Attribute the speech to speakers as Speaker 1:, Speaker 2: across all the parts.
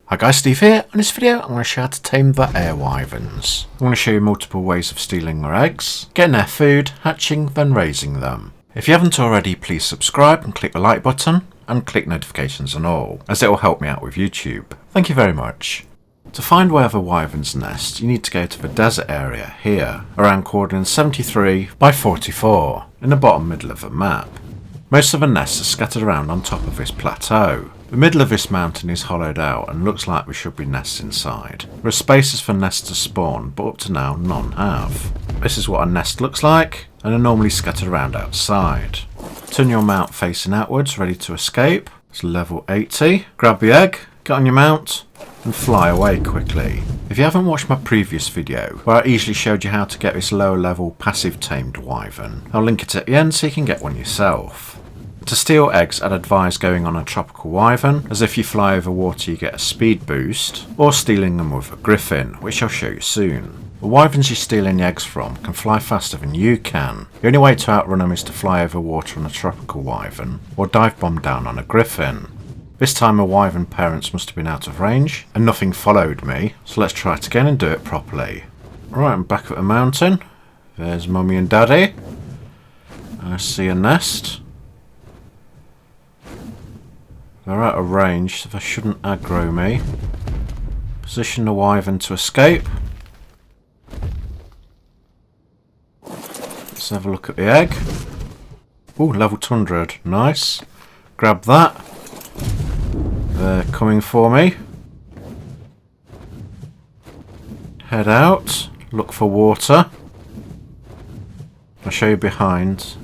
Speaker 1: Hi guys, Steve here. In this video I'm going to show you how to tame the air wyverns. I'm going to show you multiple ways of stealing their eggs, getting their food, hatching, then raising them. If you haven't already, please subscribe and click the like button and click notifications on all, as it will help me out with YouTube. Thank you very much. To find where the wyverns nest, you need to go to the desert area here, around coordinates 73 by 44, in the bottom middle of the map. Most of the nests are scattered around on top of this plateau. The middle of this mountain is hollowed out and looks like there should be nests inside. There are spaces for nests to spawn, but up to now none have. This is what a nest looks like, and are normally scattered around outside. Turn your mount facing outwards, ready to escape. It's level 80. Grab the egg, get on your mount, and fly away quickly. If you haven't watched my previous video, where I easily showed you how to get this lower level passive tamed wyvern, I'll link it at the end so you can get one yourself. To steal eggs, I'd advise going on a tropical wyvern, as if you fly over water you get a speed boost, or stealing them with a griffin, which I'll show you soon. The wyverns you're stealing the eggs from can fly faster than you can. The only way to outrun them is to fly over water on a tropical wyvern, or dive bomb down on a griffin. This time the wyvern parents must have been out of range, and nothing followed me, so let's try it again and do it properly. Right, I'm back at the mountain. There's mummy and daddy. I see a nest. They're out of range, so they shouldn't aggro me. Position the wyvern to escape. Let's have a look at the egg. Ooh, level 200. Nice. Grab that. They're coming for me. Head out. Look for water. I'll show you behind.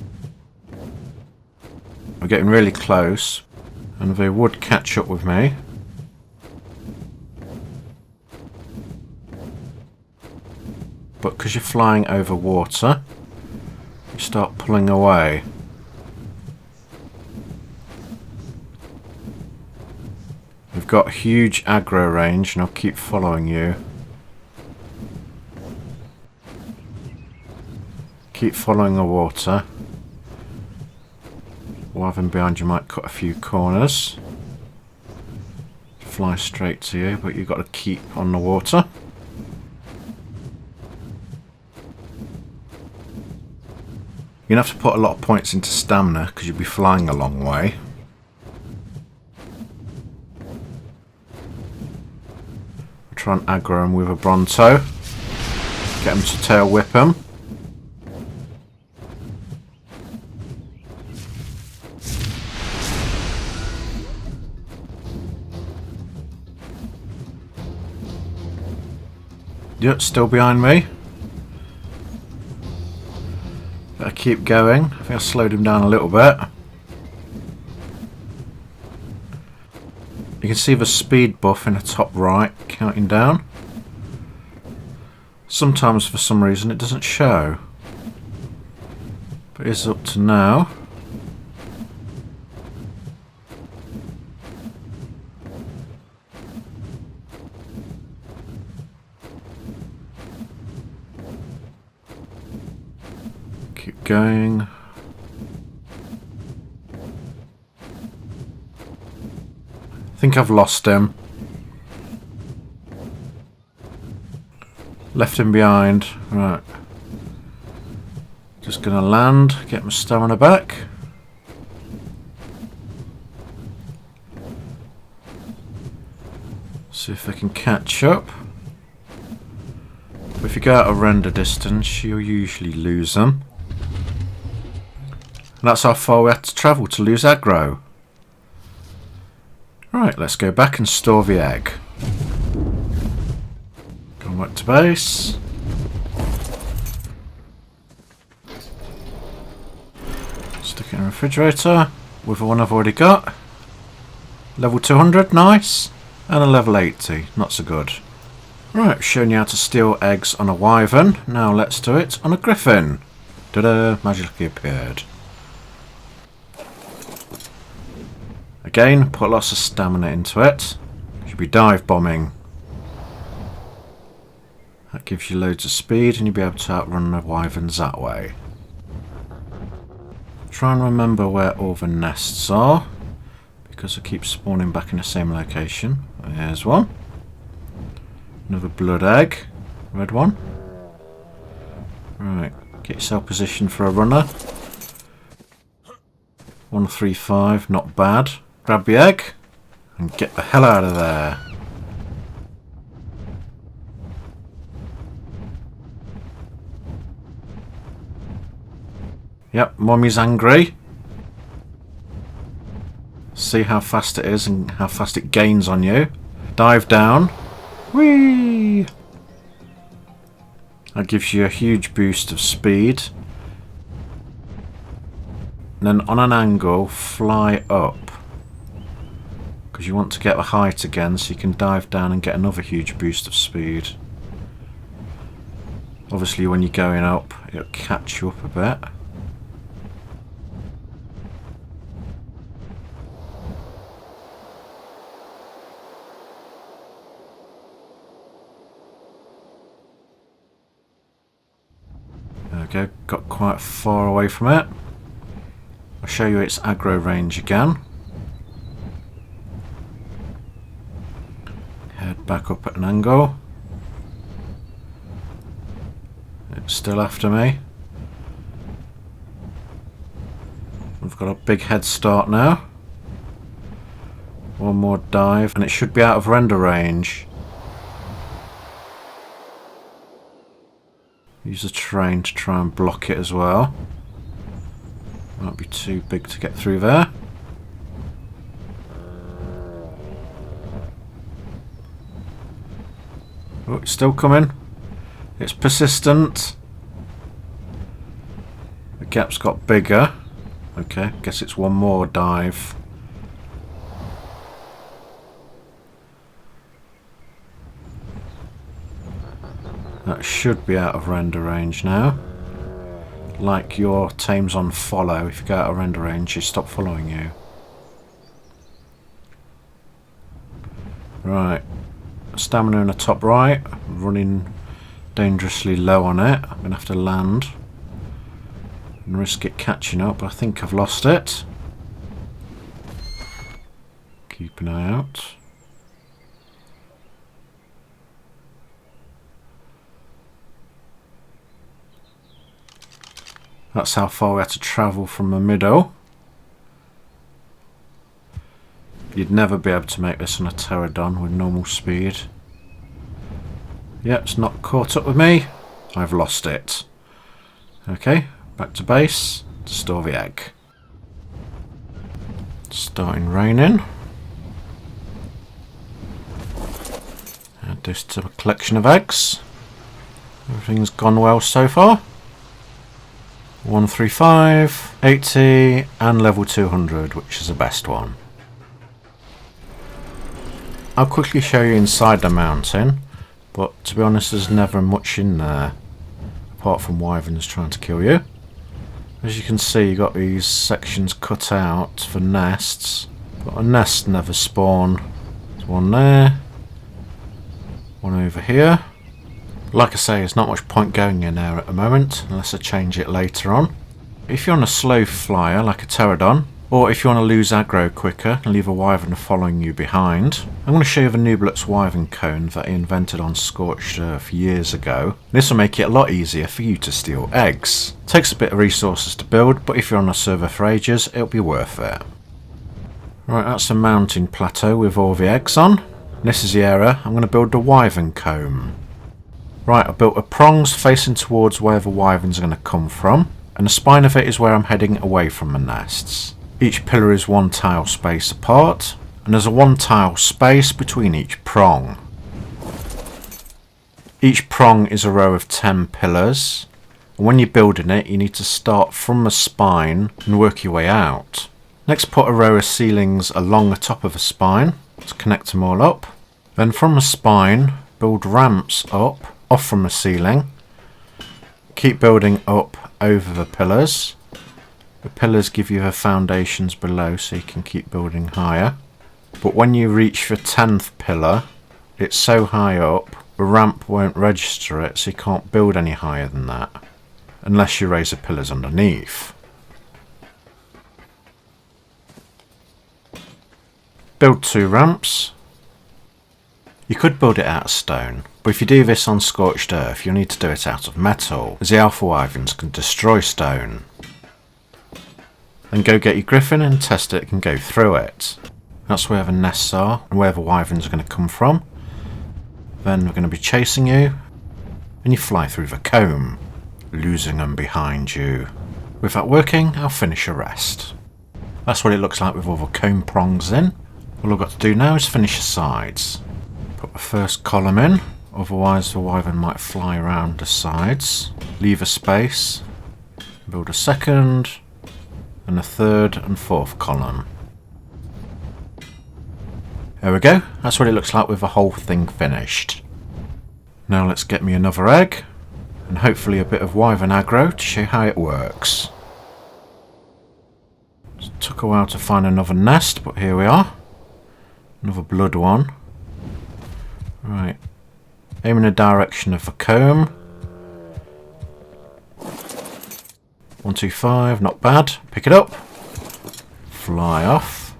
Speaker 1: We're getting really close. And they would catch up with me. But because you're flying over water, you start pulling away. We've got huge aggro range and I'll keep following you. Keep following the water. Wyvern behind you might cut a few corners. Fly straight to you, but you've got to keep on the water. You're going to have to put a lot of points into stamina because you'll be flying a long way. Try and aggro him with a Bronto. Get him to tail whip him. Yep, still behind me. Better keep going. I think I slowed him down a little bit. You can see the speed buff in the top right, counting down. Sometimes for some reason it doesn't show. But it's up to now. Keep going. I think I've lost him. Left him behind. Right. Just gonna land, get my stamina back. See if I can catch up. But if you go out of render distance, you'll usually lose them. And that's how far we had to travel to lose aggro. Right, let's go back and store the egg. Come back to base. Stick it in the refrigerator with the one I've already got. Level 200, nice. And a level 80, not so good. Right, showing you how to steal eggs on a wyvern. Now let's do it on a griffin. Ta-da, magically appeared. Again, put lots of stamina into it. You'll be dive bombing. That gives you loads of speed and you'll be able to outrun the wyverns that way. Try and remember where all the nests are, because I keep spawning back in the same location. There's one. Another blood egg. Red one. Right, get yourself positioned for a runner. 135, not bad. Grab the egg and get the hell out of there. Yep, Mummy's angry. See how fast it is and how fast it gains on you. Dive down. Whee! That gives you a huge boost of speed. And then on an angle, fly up. Because you want to get the height again so you can dive down and get another huge boost of speed. Obviously when you're going up, it'll catch you up a bit. There we go, got quite far away from it. I'll show you its aggro range again. Head back up at an angle. It's still after me. We've got a big head start now. One more dive and it should be out of render range. Use the train to try and block it as well. Might be too big to get through there. Oh, it's still coming. It's persistent. The gap's got bigger. Okay, guess it's one more dive. That should be out of render range now. Like your tames on follow, if you go out of render range, you stop following you. Right, stamina in the top right, running dangerously low on it. I'm going to have to land and risk it catching up. I think I've lost it. Keep an eye out. That's how far we had to travel from the middle. You'd never be able to make this on a pterodon with normal speed. Yep, it's not caught up with me. I've lost it. Okay, back to base to store the egg. It's starting raining. Add this to a collection of eggs. Everything's gone well so far. 135, 80 and level 200, which is the best one. I'll quickly show you inside the mountain, but to be honest there's never much in there apart from wyverns trying to kill you. As you can see, you got these sections cut out for nests, but a nest never spawn. There's one there, one over here. Like I say, there's not much point going in there at the moment, unless I change it later on. If you're on a slow flyer, like a pterodon, or if you want to lose aggro quicker and leave a wyvern following you behind, I'm going to show you the Nublet's wyvern cone that he invented on Scorched Earth years ago. This will make it a lot easier for you to steal eggs. Takes a bit of resources to build, but if you're on a server for ages, it'll be worth it. Right, that's a mountain plateau with all the eggs on. This is the area I'm going to build the wyvern cone. Right, I built a prongs facing towards where the wyverns are going to come from, and the spine of it is where I'm heading away from the nests. Each pillar is one tile space apart, and there's a one tile space between each prong. Each prong is a row of 10 pillars, and when you're building it you need to start from the spine and work your way out. Next, put a row of ceilings along the top of the spine to connect them all up. Then from the spine, build ramps up off from the ceiling. Keep building up over the pillars. The pillars give you the foundations below so you can keep building higher. But when you reach the 10th pillar, it's so high up, the ramp won't register it, so you can't build any higher than that, unless you raise the pillars underneath. Build 2 ramps. You could build it out of stone, but if you do this on scorched earth, you'll need to do it out of metal, as the alpha wyverns can destroy stone. Then go get your griffin and test it can go through it. That's where the nests are and where the wyverns are going to come from. Then we're going to be chasing you, and you fly through the comb, losing them behind you. With that working, I'll finish a rest. That's what it looks like with all the comb prongs in. All I've got to do now is finish the sides. Put the first column in, otherwise the wyvern might fly around the sides. Leave a space, build a second, and a third and fourth column. There we go, that's what it looks like with the whole thing finished. Now let's get me another egg, and hopefully a bit of wyvern aggro to show how it works. It took a while to find another nest, but here we are. Another blood one. Right, aim in the direction of the comb. 1, 2, 5, not bad. Pick it up. Fly off.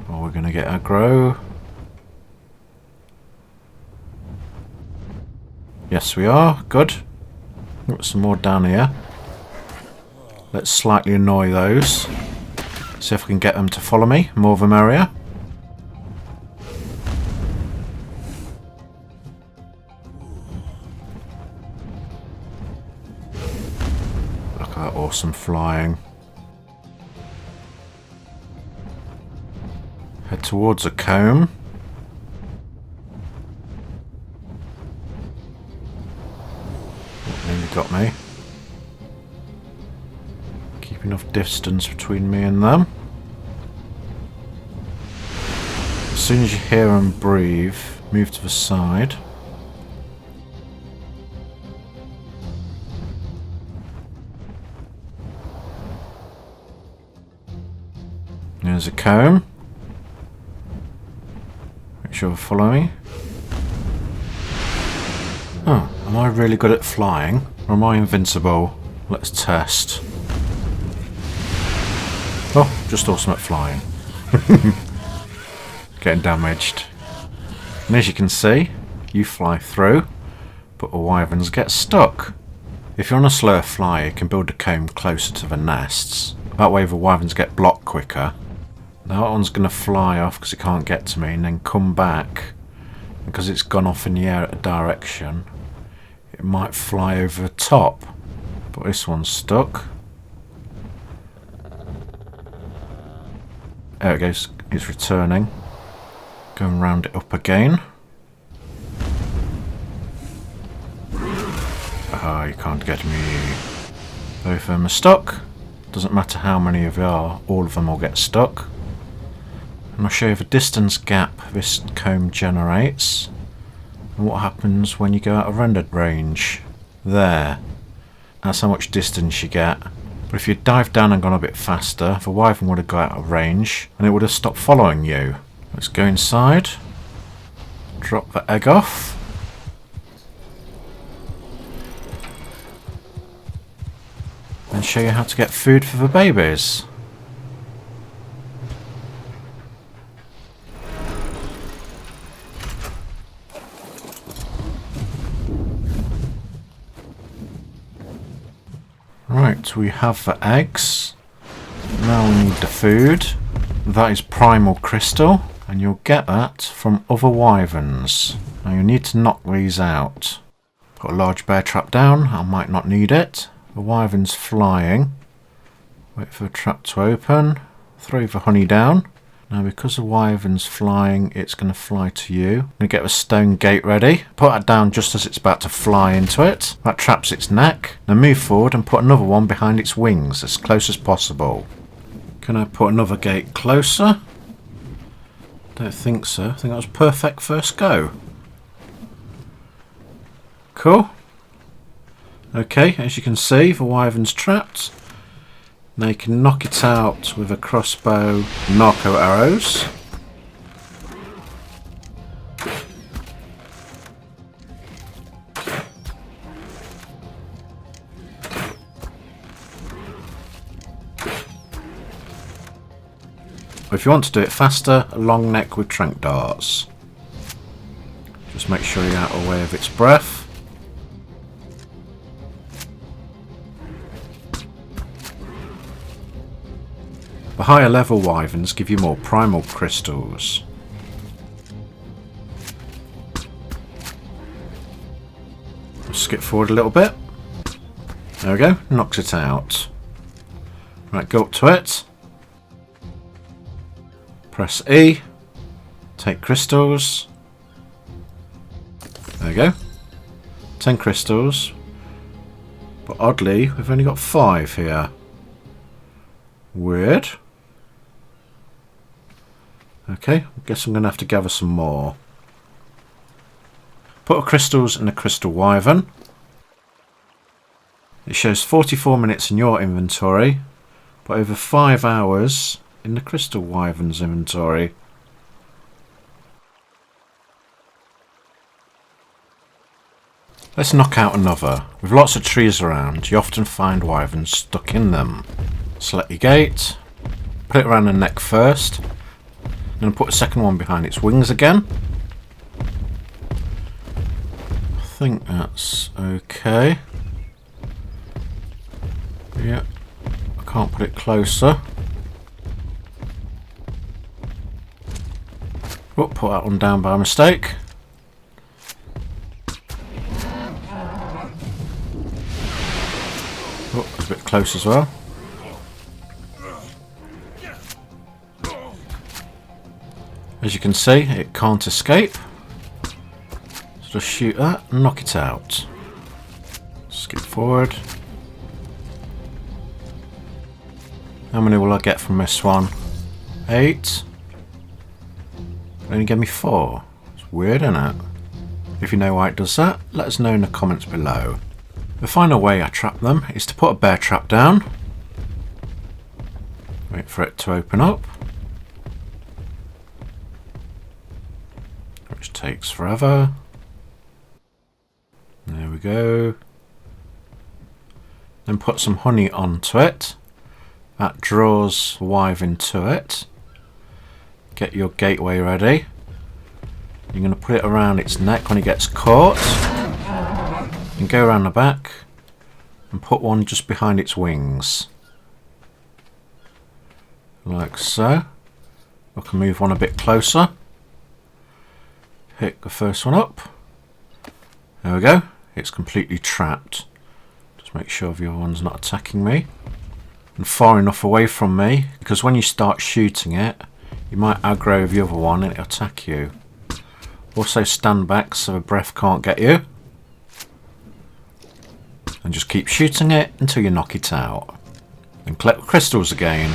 Speaker 1: Oh, we're going to get aggro. Yes, we are. Good. Got some more down here. Let's slightly annoy those. See if we can get them to follow me. More the merrier. Look at that awesome flying. Head towards a comb. Nearly got me. Keep enough distance between me and them. As soon as you hear them breathe, move to the side. There's a comb. Make sure to follow me. Oh, am I really good at flying? Or am I invincible? Let's test. Oh, just awesome at flying. Getting damaged. And as you can see, you fly through, but the wyverns get stuck. If you're on a slower flyer, you can build a comb closer to the nests. That way the wyverns get blocked quicker. Now that one's going to fly off because it can't get to me, and then come back. Because it's gone off in the air at a direction, it might fly over the top. But this one's stuck. There it goes, it's returning. Go and round it up again. Ah, you can't get me. Both of them are stuck. Doesn't matter how many of you are, all of them will get stuck. And I'll show you the distance gap this comb generates. And what happens when you go out of rendered range. There. That's how much distance you get. But if you dive down and gone a bit faster, the wyvern would have got out of range and it would have stopped following you. Let's go inside. Drop the egg off. And show you how to get food for the babies. Right, we have the eggs. Now we need the food. That is Primal Crystal, and you'll get that from other wyverns. Now you need to knock these out. Put a large bear trap down, I might not need it. The wyvern's flying. Wait for the trap to open. Throw the honey down. Now because the wyvern's flying, it's going to fly to you. I'm going to get the stone gate ready. Put that down just as it's about to fly into it. That traps its neck. Now move forward and put another one behind its wings as close as possible. Can I put another gate closer? Don't think so. I think that was perfect first go. Cool. Okay, as you can see, the wyvern's trapped. Now you can knock it out with a crossbow and narco arrows. If you want to do it faster, a long neck with trank darts. Just make sure you're out of the way of its breath. The higher level wyverns give you more primal crystals. I'll skip forward a little bit. There we go, knocks it out. Right, go up to it. Press E. Take crystals. There we go. 10 crystals. But oddly, we've only got 5 here. Weird. Okay, I guess I'm going to have to gather some more. Put the crystals in the crystal wyvern. It shows 44 minutes in your inventory, but over 5 hours in the crystal wyvern's inventory. Let's knock out another. With lots of trees around, you often find wyverns stuck in them. Select your gate, put it around the neck first, then put a second one behind its wings again. I think that's okay. Yeah, I can't put it closer. Oh, put that one down by mistake. Oh, it's a bit close as well. As you can see, it can't escape. So just shoot that and knock it out. Skip forward. How many will I get from this one? 8. Only gave me 4. It's weird, isn't it? If you know why it does that, let us know in the comments below. The final way I trap them is to put a bear trap down. Wait for it to open up. Which takes forever. There we go. Then put some honey onto it. That draws the wyvern to it. Get your gateway ready. You're going to put it around its neck when it gets caught. And go around the back and put one just behind its wings. Like so. I can move one a bit closer. Pick the first one up. There we go. It's completely trapped. Just make sure the other one's not attacking me. And far enough away from me, because when you start shooting it, you might aggro the other one and it'll attack you. Also stand back so the breath can't get you. And just keep shooting it until you knock it out. And collect the crystals again.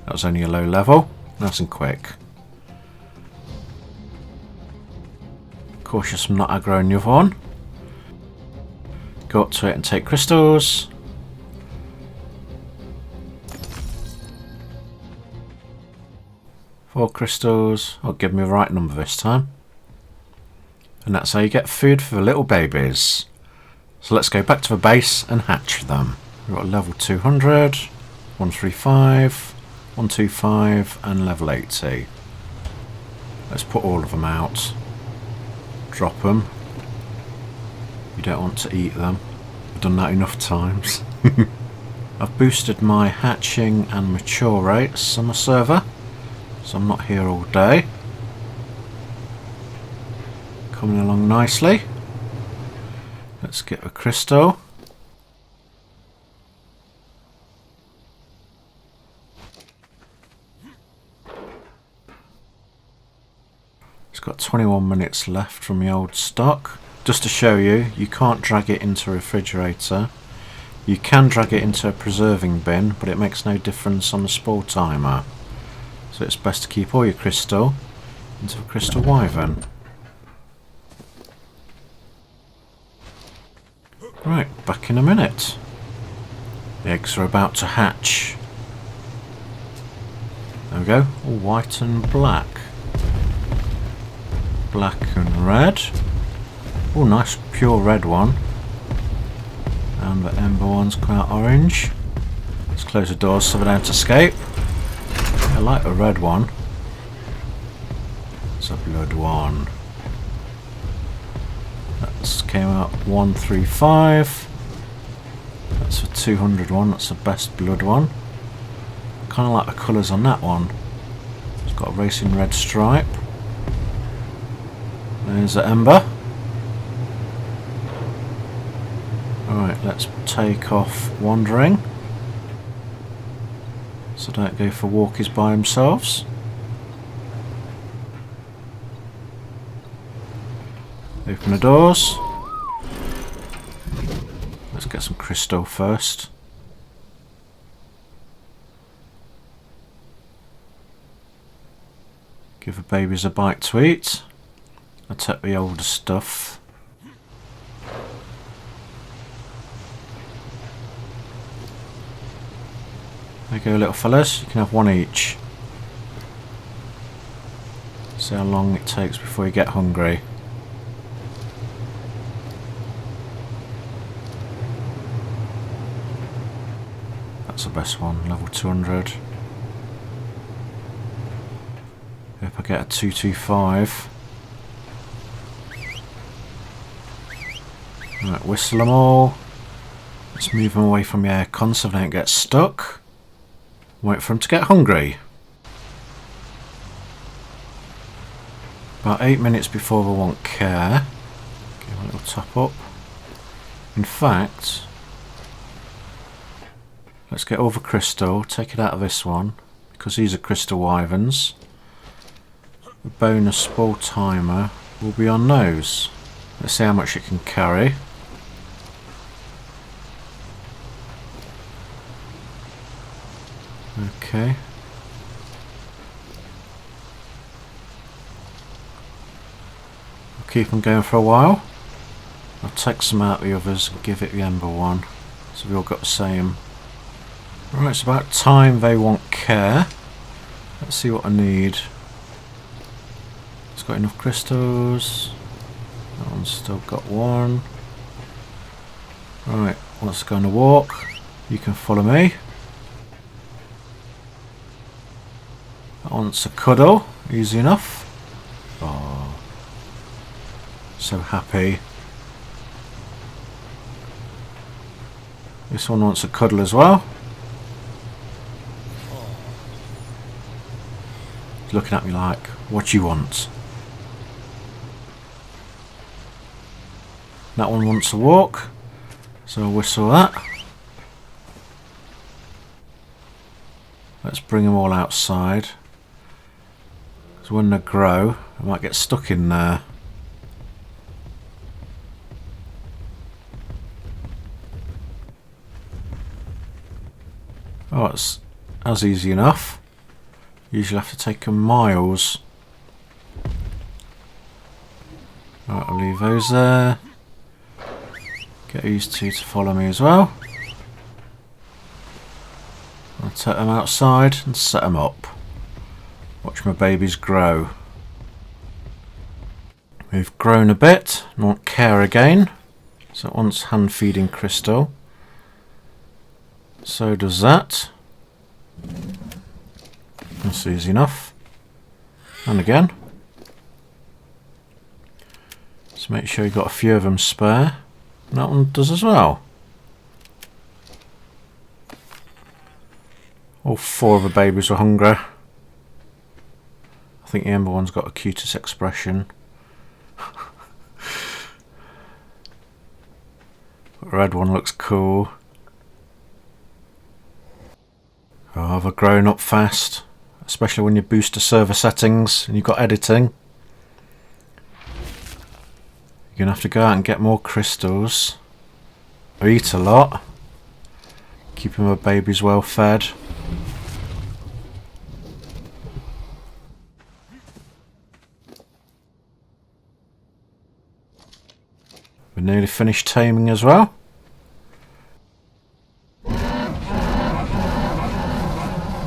Speaker 1: That was only a low level, nice and quick. Cautious from not aggroing the other one. Go up to it and take crystals. Four crystals. I'll give me the right number this time. And that's how you get food for the little babies. So let's go back to the base and hatch them. We've got level 200, 135. 125 and level 80. Let's put all of them out. Drop them. You don't want to eat them. I've done that enough times. I've boosted my hatching and mature rates on my server, so I'm not here all day. Coming along nicely. Let's get a crystal. It's got 21 minutes left from the old stock. Just to show you, you can't drag it into a refrigerator. You can drag it into a preserving bin, but it makes no difference on the spawn timer. So it's best to keep all your crystal into the crystal wyvern. Right, back in a minute. The eggs are about to hatch. There we go, all white and black. black and red. Oh, nice pure red one. And the ember ones come out orange. Let's close the doors so they don't escape. I like the red one. It's a blood one. That came out 135. That's a 200 one. That's the best blood one. Kind of like the colours on that one. It's got a racing red stripe. There's the ember. Alright, let's take off wandering. So don't go for walkies by themselves. Open the doors. Let's get some crystal first. Give the babies a bite to eat. I'll take the older stuff. There you go, little fellas. You can have one each. See how long it takes before you get hungry. That's the best one, level 200. If I get a 225. Right, whistle them all. Let's move them away from the aircon so they don't get stuck. Wait for them to get hungry. About 8 minutes before they want care. Give them a little top up. In fact, let's get all the crystal, take it out of this one, because these are crystal wyverns. The bonus spoil timer will be on those. Let's see how much it can carry. Okay. I'll keep them going for a while. I'll take some out of the others and give it the ember one. So we all got the same. Right, it's about time they want care. Let's see what I need. It's got enough crystals. That one's still got one. Right, let's go on a walk. You can follow me. That wants a cuddle. Easy enough. Oh, so happy. This one wants a cuddle as well. He's looking at me like, what do you want? That one wants a walk, so I'll whistle that. Let's bring them all outside, because when they grow, they might get stuck in there. Oh, that's easy enough. Usually have to take them miles. Right, I'll leave those there. Get these two to follow me as well. I'll take them outside and set them up. Watch my babies grow. We've grown a bit and want care again. So it wants hand feeding crystal. So does that. That's easy enough. And again. So make sure you've got a few of them spare. And that one does as well. All four of the babies are hungry. I think the ember one's got the cutest expression. The red one looks cool. Oh, they're growing up fast. Especially when you boost the server settings and you've got editing. You're going to have to go out and get more crystals. Or eat a lot. Keeping my babies well fed. We're nearly finished taming as well.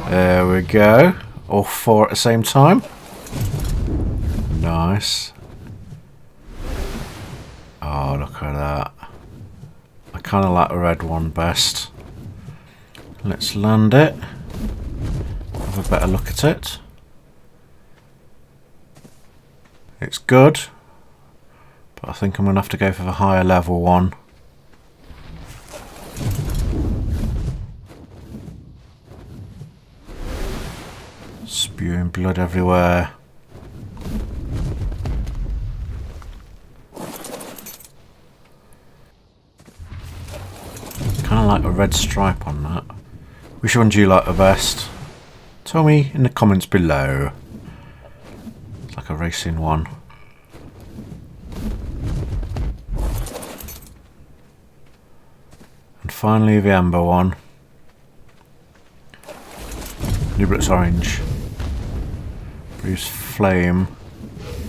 Speaker 1: There we go. All four at the same time. Nice. kind of like the red one best. Let's land it. Have a better look at it. It's good, but I think I'm going to have to go for the higher level one. Spewing blood everywhere. Kind of like a red stripe on that. Which one do you like the best? Tell me in the comments below. It's like a racing one. And finally the amber one. Nubrix orange. Bruce flame.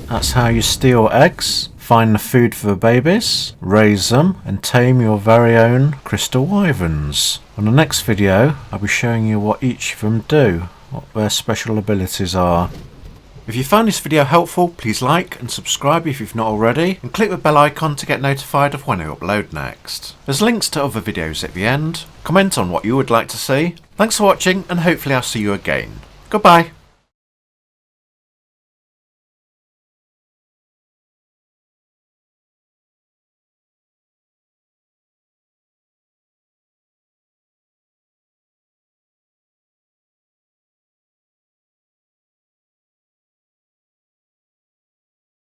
Speaker 1: That's how you steal eggs. Find the food for the babies, raise them, and tame your very own crystal wyverns. On the next video, I'll be showing you what each of them do, what their special abilities are. If you found this video helpful, please like and subscribe if you've not already, and click the bell icon to get notified of when I upload next. There's links to other videos at the end. Comment on what you would like to see. Thanks for watching, and hopefully I'll see you again. Goodbye.